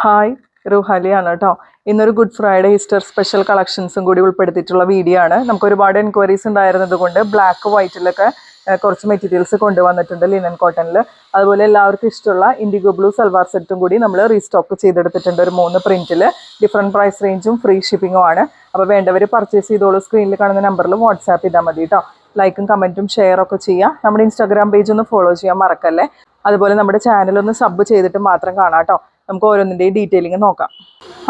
Hi റുഹാലിയാണ് കേട്ടോ. ഇന്നൊരു good Friday Easter special കളക്ഷൻസും കൂടി ഉൾപ്പെടുത്തിയിട്ടുള്ള വീഡിയോ ആണ്. നമുക്ക് ഒരുപാട് എൻക്വയറീസ് ഉണ്ടായിരുന്നത് കൊണ്ട് ബ്ലാക്ക് വൈറ്റിലൊക്കെ കുറച്ച് മെറ്റീരിയൽസ് കൊണ്ടുവന്നിട്ടുണ്ട് ലിനൻ കോട്ടണിൽ. അതുപോലെ എല്ലാവർക്കും ഇഷ്ടമുള്ള ഇൻഡിഗോ ബ്ലൂ സൽവാർ സെറ്റും കൂടി നമ്മൾ റീസ്റ്റോക്ക് ചെയ്തെടുത്തിട്ടുണ്ട്. ഒരു 3 പ്രിൻറ്റിൽ ഡിഫറെൻറ്റ് പ്രൈസ് റേഞ്ചും ഫ്രീ ഷിപ്പിങ്ങും ആണ്. അപ്പോൾ വേണ്ടവർ പർച്ചേസ് ചെയ്തോളൂ. സ്ക്രീനിൽ കാണുന്ന നമ്പറിൽ വാട്സാപ്പ് ചെയ്താൽ മതി കേട്ടോ. ലൈക്കും കമൻറ്റും ഷെയറൊക്കെ ചെയ്യുക. നമ്മുടെ ഇൻസ്റ്റാഗ്രാം പേജ് ഒന്ന് ഫോളോ ചെയ്യാൻ മറക്കല്ലേ. അതുപോലെ നമ്മുടെ ചാനലൊന്ന് സബ് ചെയ്തിട്ട് മാത്രം കാണാം കേട്ടോ. നമുക്ക് ഓരോന്നിൻ്റെയും ഡീറ്റെയിലിംഗ് നോക്കാം.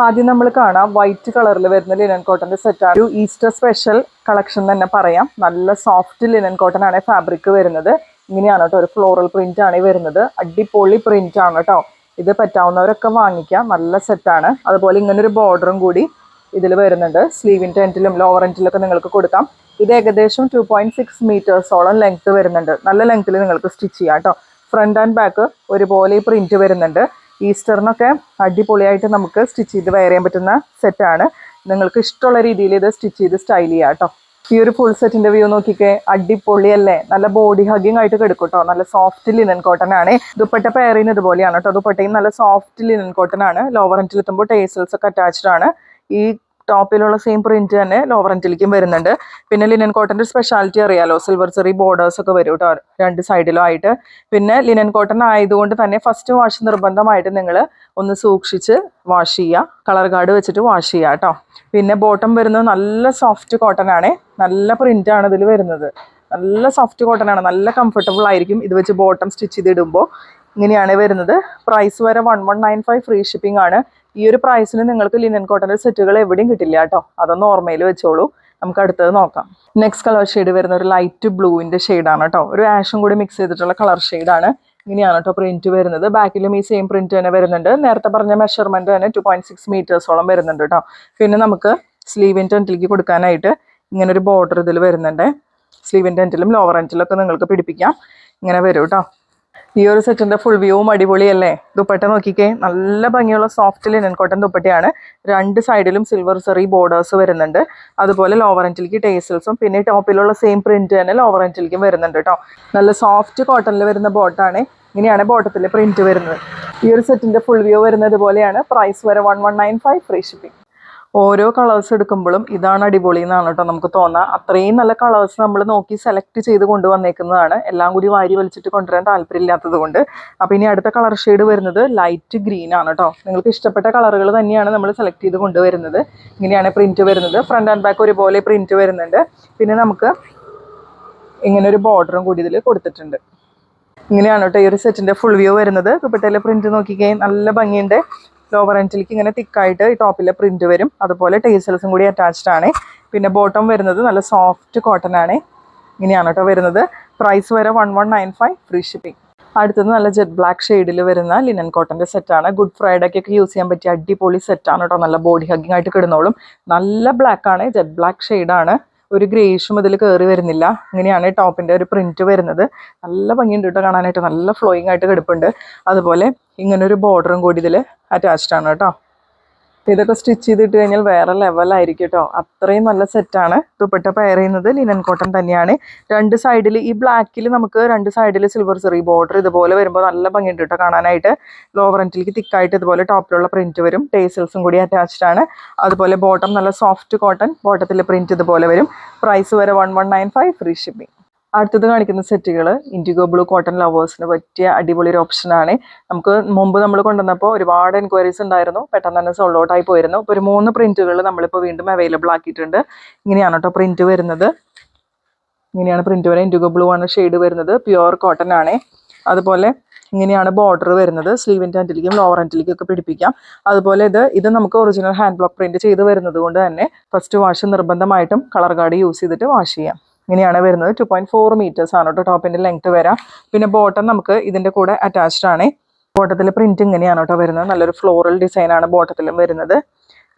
ആദ്യം നമ്മൾ കാണാം വൈറ്റ് കളറിൽ വരുന്ന ലിനൻ കോട്ടൻ്റെ സെറ്റാണ്. ഒരു ഈസ്റ്റർ സ്പെഷ്യൽ കളക്ഷൻ തന്നെ പറയാം. നല്ല സോഫ്റ്റ് ലിനൻ കോട്ടൺ ആണ് ഫാബ്രിക് വരുന്നത്. ഇങ്ങനെയാണ് കേട്ടോ, ഒരു ഫ്ലോറൽ പ്രിന്റ് ആണ് വരുന്നത്. അടിപൊളി പ്രിന്റ് ആണ് കേട്ടോ. ഇത് പറ്റാവുന്നവരൊക്കെ വാങ്ങിക്കാം, നല്ല സെറ്റാണ്. അതുപോലെ ഇങ്ങനൊരു ബോർഡറും കൂടി ഇതിൽ വരുന്നുണ്ട്. സ്ലീവിൻ്റെ എൻഡിലും ലോവർ എൻഡിലൊക്കെ നിങ്ങൾക്ക് കൊടുക്കാം. ഇത് ഏകദേശം 2.6 മീറ്റേഴ്സോളം ലെങ്ത് വരുന്നുണ്ട്. നല്ല ലെങ്ത്തിൽ നിങ്ങൾക്ക് സ്റ്റിച്ച് ചെയ്യാം കേട്ടോ. ഫ്രണ്ട് ആൻഡ് ബാക്ക് ഒരുപോലെ ഈ പ്രിന്റ് വരുന്നുണ്ട്. ഈസ്റ്ററിനൊക്കെ അടിപൊളിയായിട്ട് നമുക്ക് സ്റ്റിച്ച് ചെയ്ത് വെയർ ചെയ്യാൻ പറ്റുന്ന സെറ്റാണ്. നിങ്ങൾക്ക് ഇഷ്ടമുള്ള രീതിയിൽ ഇത് സ്റ്റിച്ച് ചെയ്ത് സ്റ്റൈൽ ചെയ്യാം കേട്ടോ. ഈ ഒരു ഫുൾ സെറ്റിന്റെ വ്യൂ നോക്കിക്കേ, അടിപൊളിയല്ലേ. നല്ല ബോഡി ഹഗ്ഗിങ് ആയിട്ട് കിടക്കും കേട്ടോ. നല്ല സോഫ്റ്റ് ലിനൻ കോട്ടൺ ആണ്. ദുപ്പട്ട പെയർ ചെയ്യുന്നത് ഇതുപോലെയാണ് കേട്ടോ. ദുപ്പട്ടയും നല്ല സോഫ്റ്റ് ലിനൻ കോട്ടൺ ആണ്. ലോവർ എൻഡിൽ എത്തുമ്പോൾ ടേസൽസ് ഒക്കെ അറ്റാച്ച്ഡ് ആണ്. ഈ ടോപ്പിലുള്ള സെയിം പ്രിന്റ് തന്നെ ലോവർ എൻഡിലേക്കും വരുന്നുണ്ട്. പിന്നെ ലിനൻ കോട്ടൻ്റെ സ്പെഷ്യാലിറ്റി അറിയാലോ, സിൽവർ ചെറി ബോർഡേഴ്സ് ഒക്കെ വരും കേട്ടോ രണ്ട് സൈഡിലും ആയിട്ട്. പിന്നെ ലിനൻ കോട്ടൺ ആയതുകൊണ്ട് തന്നെ ഫസ്റ്റ് വാഷ് നിർബന്ധമായിട്ട് നിങ്ങൾ ഒന്ന് സൂക്ഷിച്ച് വാഷ് ചെയ്യുക. കളർ ഗാർഡ് വെച്ചിട്ട് വാഷ് ചെയ്യുക കേട്ടോ. പിന്നെ ബോട്ടം വരുന്നത് നല്ല സോഫ്റ്റ് കോട്ടൺ ആണ്. നല്ല പ്രിന്റ് ആണ് ഇതിൽ വരുന്നത്. നല്ല സോഫ്റ്റ് കോട്ടൺ ആണ്. നല്ല കംഫർട്ടബിൾ ആയിരിക്കും ഇത് വെച്ച് ബോട്ടം സ്റ്റിച്ച് ചെയ്തിടുമ്പോൾ. ഇങ്ങനെയാണ് വരുന്നത്. പ്രൈസ് വരെ 1195 ഫ്രീ ഷിപ്പിംഗ് ആണ്. ഈ ഒരു പ്രൈസിന് നിങ്ങൾക്ക് ലിനൻ കോട്ടൻ്റെ സെറ്റുകൾ എവിടെയും കിട്ടില്ല കേട്ടോ. അതൊന്ന് ഓർമ്മയിൽ വെച്ചോളൂ. നമുക്ക് അടുത്തത് നോക്കാം. നെക്സ്റ്റ് കളർ ഷെയ്ഡ് വരുന്ന ഒരു ലൈറ്റ് ബ്ലൂവിൻ്റെ ഷെയ്ഡാണ് കേട്ടോ. ഒരു ആഷും കൂടി മിക്സ് ചെയ്തിട്ടുള്ള കളർ ഷെയ്ഡാണ്. ഇങ്ങനെയാണ് കേട്ടോ പ്രിന്റ് വരുന്നത്. ബാക്കിലും ഈ സെയിം പ്രിന്റ് തന്നെ വരുന്നുണ്ട്. നേരത്തെ പറഞ്ഞ മെഷർമെന്റ് തന്നെ 2.6 മീറ്റേഴ്സോളം വരുന്നുണ്ട് കേട്ടോ. പിന്നെ നമുക്ക് സ്ലീവിൻ്റെ എൻഡിലേക്ക് കൊടുക്കാനായിട്ട് ഇങ്ങനൊരു ബോർഡർ ഇതിൽ വരുന്നുണ്ട്. സ്ലീവിൻ്റെ എൻഡിലും ലോവർ എൻഡിലും ഒക്കെ നിങ്ങൾക്ക് പിടിപ്പിക്കാം. ഇങ്ങനെ വരും കേട്ടോ. ഈ ഒരു സെറ്റിന്റെ ഫുൾ വ്യൂവും അടിപൊളിയല്ലേ. ദുപ്പട്ട നോക്കിക്കേ, നല്ല ഭംഗിയുള്ള സോഫ്റ്റ് ലിനൻ കോട്ടൺ ദുപ്പട്ടയാണ്. രണ്ട് സൈഡിലും സിൽവർ ചെറി ബോർഡേഴ്സ് വരുന്നുണ്ട്. അതുപോലെ ലോവർ എൻഡിലേക്ക് ടേസൽസും പിന്നെ ടോപ്പിലുള്ള സെയിം പ്രിന്റ് തന്നെ ലോവർ എൻഡിലേക്കും വരുന്നുണ്ട് കേട്ടോ. നല്ല സോഫ്റ്റ് കോട്ടണിൽ വരുന്ന ബോട്ടാണ്. ഇങ്ങനെയാണ് ബോട്ടത്തിലെ പ്രിന്റ് വരുന്നത്. ഈ ഒരു സെറ്റിന്റെ ഫുൾ വ്യൂ വരുന്നത് പോലെയാണ്. പ്രൈസ് വരെ 1195 ഫ്രീ ഷിപ്പിംഗ്. ഓരോ കളേഴ്സ് എടുക്കുമ്പോഴും ഇതാണ് അടിപൊളി എന്നാണ് കേട്ടോ നമുക്ക് തോന്നാം. അത്രയും നല്ല കളേഴ്സ് നമ്മൾ നോക്കി സെലക്ട് ചെയ്ത് കൊണ്ടുവന്നേക്കുന്നതാണ്. എല്ലാം കൂടി വാരി വലിച്ചിട്ട് കൊണ്ടുവരാൻ താല്പര്യമില്ലാത്തത് കൊണ്ട്. അപ്പോൾ ഇനി അടുത്ത കളർ ഷെയ്ഡ് വരുന്നത് ലൈറ്റ് ഗ്രീൻ ആണ് കേട്ടോ. നിങ്ങൾക്ക് ഇഷ്ടപ്പെട്ട കളറുകൾ തന്നെയാണ് നമ്മൾ സെലക്ട് ചെയ്ത് കൊണ്ടുവരുന്നത്. ഇങ്ങനെയാണ് പ്രിന്റ് വരുന്നത്. ഫ്രണ്ട് ആൻഡ് ബാക്ക് ഒരുപോലെ പ്രിന്റ് വരുന്നുണ്ട്. പിന്നെ നമുക്ക് ഇങ്ങനെ ഒരു ബോർഡറും കൂടി ഇതിൽ കൊടുത്തിട്ടുണ്ട്. ഇങ്ങനെയാണ് കേട്ടോ ഈ ഒരു സെറ്റിന്റെ ഫുൾ വ്യൂ വരുന്നത്. ദുപ്പട്ടയിലെ പ്രിന്റ് നോക്കിക്കേ, നല്ല ഭംഗിയുണ്ട്. ലോവർ എൻഡിലേക്ക് ഇങ്ങനെ തിക്കായിട്ട് ഈ ടോപ്പിലെ പ്രിന്റ് വരും. അതുപോലെ ടേസൽസും കൂടി അറ്റാച്ച്ഡ് ആണ്. പിന്നെ ബോട്ടം വരുന്നത് നല്ല സോഫ്റ്റ് കോട്ടൺ ആണ്. ഇങ്ങനെയാണ് കേട്ടോ വരുന്നത്. പ്രൈസ് വരെ 1195 ഫ്രീ ഷിപ്പിംഗ്. അടുത്തത് നല്ല ജെറ്റ് ബ്ലാക്ക് ഷെയ്ഡിൽ വരുന്ന ലിനൻ കോട്ടൻ്റെ സെറ്റാണ്. ഗുഡ് ഫ്രൈഡേക്കൊക്കെ യൂസ് ചെയ്യാൻ പറ്റിയ അടിപൊളി സെറ്റാണ് കേട്ടോ. നല്ല ബോഡി ഹഗ്ഗിങ് ആയിട്ട് കിടന്നോളും. നല്ല ബ്ലാക്ക് ആണ്, ജെറ്റ് ബ്ലാക്ക് ഷെയ്ഡാണ്. ഒരു ഗ്രേഷും ഇതിൽ കയറി വരുന്നില്ല. ഇങ്ങനെയാണ് ടോപ്പിൻ്റെ ഒരു പ്രിന്റ് വരുന്നത്. നല്ല ഭംഗിയുണ്ട് കേട്ടോ കാണാനായിട്ട്. നല്ല ഫ്ലോയിങ് ആയിട്ട് കിടപ്പുണ്ട്. അതുപോലെ ഇങ്ങനൊരു ബോർഡറും കൂടി ഇതിൽ അറ്റാച്ച്ഡ് ആണ് കേട്ടോ. ഇതൊക്കെ സ്റ്റിച്ച് ചെയ്തിട്ട് കഴിഞ്ഞാൽ വേറെ ലെവലായിരിക്കും കേട്ടോ. അത്രയും നല്ല സെറ്റാണ്. ദുപ്പട്ട പെയർ ചെയ്യുന്നത് ലിനൻ കോട്ടൺ തന്നെയാണ്. രണ്ട് സൈഡിൽ ഈ ബ്ലാക്കിൽ നമുക്ക് രണ്ട് സൈഡിൽ സിൽവർ ചെറി ബോർഡർ ഇതുപോലെ വരുമ്പോൾ നല്ല ഭംഗിയുണ്ട് കേട്ടോ കാണാനായിട്ട്. ലോവർ എൻഡിലേക്ക് തിക്കായിട്ട് ഇതുപോലെ ടോപ്പിലുള്ള പ്രിന്റ് വരും. ടേസൽസും കൂടി അറ്റാച്ച്ഡ് ആണ്. അതുപോലെ ബോട്ടം നല്ല സോഫ്റ്റ് കോട്ടൺ, ബോട്ടത്തിലെ പ്രിന്റ് ഇതുപോലെ വരും. പ്രൈസ് വരെ 1195 ഫ്രീ ഷിപ്പിംഗ്. അടുത്തത് കാണിക്കുന്ന സെറ്റുകൾ ഇൻഡിഗോ ബ്ലൂ കോട്ടൺ ലവേഴ്സിന് പറ്റിയ അടിപൊളി ഒരു ഓപ്ഷനാണ്. നമുക്ക് മുമ്പ് നമ്മൾ കൊണ്ടുവന്നപ്പോൾ ഒരുപാട് എൻക്വയറീസ് ഉണ്ടായിരുന്നു. പെട്ടെന്ന് തന്നെ സോൾഡ് ഔട്ട് ആയി പോയിരുന്നു. ഇപ്പോൾ ഒരു 3 പ്രിന്റുകൾ നമ്മളിപ്പോൾ വീണ്ടും അവൈലബിൾ ആക്കിയിട്ടുണ്ട്. ഇങ്ങനെയാണ് കേട്ടോ പ്രിന്റ് വരുന്നത്. ഇങ്ങനെയാണ് പ്രിന്റ് വരുന്നത്. ഇൻഡിഗോ ബ്ലൂ ആണ് ഷെയ്ഡ് വരുന്നത്. പ്യുവർ കോട്ടൺ ആണ്. അതുപോലെ ഇങ്ങനെയാണ് ബോർഡർ വരുന്നത്. സ്ലീവിൻ്റെ എൻഡിലേക്കും ലോവർ എൻഡിലേക്കും ഒക്കെ പിടിപ്പിക്കാം. അതുപോലെ ഇത് നമുക്ക് ഒറിജിനൽ ഹാൻഡ് ബ്ലോക്ക് പ്രിന്റ് ചെയ്ത് വരുന്നത് കൊണ്ട് തന്നെ ഫസ്റ്റ് വാഷ് നിർബന്ധമായിട്ടും കളർ ഗാർഡ് യൂസ് ചെയ്തിട്ട് വാഷ് ചെയ്യാം. ഇങ്ങനെയാണ് വരുന്നത്. 2.4 മീറ്റേഴ്സ് ആണ് കേട്ടോ ടോപ്പിൻ്റെ ലെങ്ത് വരാം. പിന്നെ ബോട്ടം നമുക്ക് ഇതിൻ്റെ കൂടെ അറ്റാച്ച്ഡ് ആണ്. ബോട്ടത്തിലെ പ്രിന്റ് ഇങ്ങനെയാണ് കേട്ടോ വരുന്നത്. നല്ലൊരു ഫ്ലോറൽ ഡിസൈനാണ് ബോട്ടത്തിലും വരുന്നത്.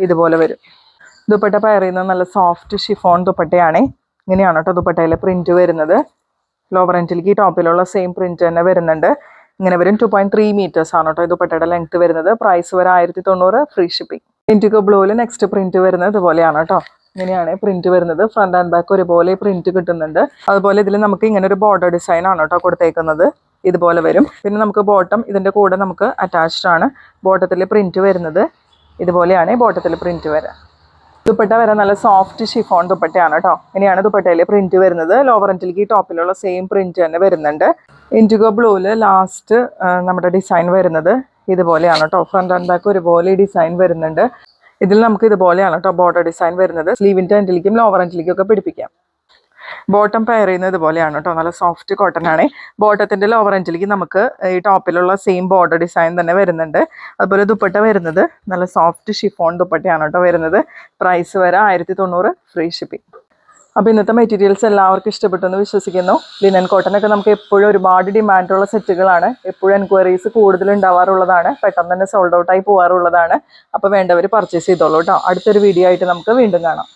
ഇതുപോലെ വരും. ദുപ്പട്ട പെയർ ചെയ്യുന്നത് നല്ല സോഫ്റ്റ് ഷിഫോൺ ദുപ്പട്ടയാണ്. ഇങ്ങനെയാണ് കേട്ടോ ദുപ്പട്ടയിലെ പ്രിന്റ് വരുന്നത്. ലോവർ എൻഡിലേക്ക് ഈ ടോപ്പിലുള്ള സെയിം പ്രിന്റ് തന്നെ വരുന്നുണ്ട്. ഇങ്ങനെ വരും. 2.3 മീറ്റേഴ്സ് ആണ് കേട്ടോ ദുപ്പട്ടയുടെ ലെങ്ത് വരുന്നത്. പ്രൈസ് വരെ 1090 ഫ്രീ ഷിപ്പിംഗ്. ഇൻഡിഗോ ബ്ലൂവിൽ നെക്സ്റ്റ് പ്രിന്റ് വരുന്നത് ഇതുപോലെയാണ് കേട്ടോ. ഇങ്ങനെയാണ് പ്രിന്റ് വരുന്നത്. ഫ്രണ്ട് ആൻഡ് ബാക്ക് ഒരുപോലെ പ്രിന്റ് കിട്ടുന്നുണ്ട്. അതുപോലെ ഇതിൽ നമുക്ക് ഇങ്ങനെ ഒരു ബോർഡർ ഡിസൈൻ ആണ് കേട്ടോ കൊടുത്തേക്കുന്നത്. ഇതുപോലെ വരും. പിന്നെ നമുക്ക് ബോട്ടം ഇതിൻ്റെ കൂടെ നമുക്ക് അറ്റാച്ച്ഡ് ആണ്. ബോട്ടത്തിൽ പ്രിൻറ്റ് വരുന്നത് ഇതുപോലെയാണ് ബോട്ടത്തിൽ പ്രിൻറ്റ് വരാം. ദുപ്പട്ട വരെ നല്ല സോഫ്റ്റ് ഷിഫോൺ ദുപ്പട്ടയാണ് കേട്ടോ. ഇനിയാണ് ദുപ്പട്ടയിൽ പ്രിന്റ് വരുന്നത്. ലോവർ എൻഡിലേക്ക് ടോപ്പിലുള്ള സെയിം പ്രിന്റ് തന്നെ വരുന്നുണ്ട്. ഇൻഡിഗോ ബ്ലൂവിൽ ലാസ്റ്റ് നമ്മുടെ ഡിസൈൻ വരുന്നത് ഇതുപോലെയാണ് കേട്ടോ. ഫ്രണ്ട് ആൻഡ് ബാക്ക് ഒരുപോലെ ഡിസൈൻ വരുന്നുണ്ട്. ഇതിൽ നമുക്ക് ഇതുപോലെയാണ് കേട്ടോ ബോർഡർ ഡിസൈൻ വരുന്നത്. സ്ലീവിൻ്റെ എൻഡിലേക്കും ലോവർ എൻഡിലേക്കും ഒക്കെ പിടിപ്പിക്കാം. ബോട്ടം പെയർ ചെയ്യുന്നത് ഇതുപോലെയാണ് കേട്ടോ. നല്ല സോഫ്റ്റ് കോട്ടൺ ആണ്. ബോട്ടത്തിൻ്റെ ലോവർ എൻഡിലേക്ക് നമുക്ക് ഈ ടോപ്പിലുള്ള സെയിം ബോർഡർ ഡിസൈൻ തന്നെ വരുന്നുണ്ട്. അതുപോലെ ദുപ്പട്ട വരുന്നത് നല്ല സോഫ്റ്റ് ഷിഫോൺ ദുപ്പട്ടയാണ് കേട്ടോ വരുന്നത്. പ്രൈസ് വരെ 1090 ഫ്രീ ഷിപ്പിംഗ്. അപ്പോൾ ഇന്നത്തെ മെറ്റീരിയൽസ് എല്ലാവർക്കും ഇഷ്ടപ്പെട്ടെന്ന് വിശ്വസിക്കുന്നു. ലിനൻ കോട്ടനൊക്കെ നമുക്ക് എപ്പോഴും ഒരുപാട് ഡിമാൻഡുള്ള സെറ്റുകളാണ്. എപ്പോഴും എൻക്വയറീസ് കൂടുതൽ ഉണ്ടാവാറുള്ളതാണ്. പെട്ടെന്ന് തന്നെ സോൾഡ് ഔട്ടായി പോകാറുള്ളതാണ്. അപ്പോൾ വേണ്ടവർ പർച്ചേസ് ചെയ്തോളൂ കേട്ടോ. അടുത്തൊരു വീഡിയോ ആയിട്ട് നമുക്ക് വീണ്ടും കാണാം.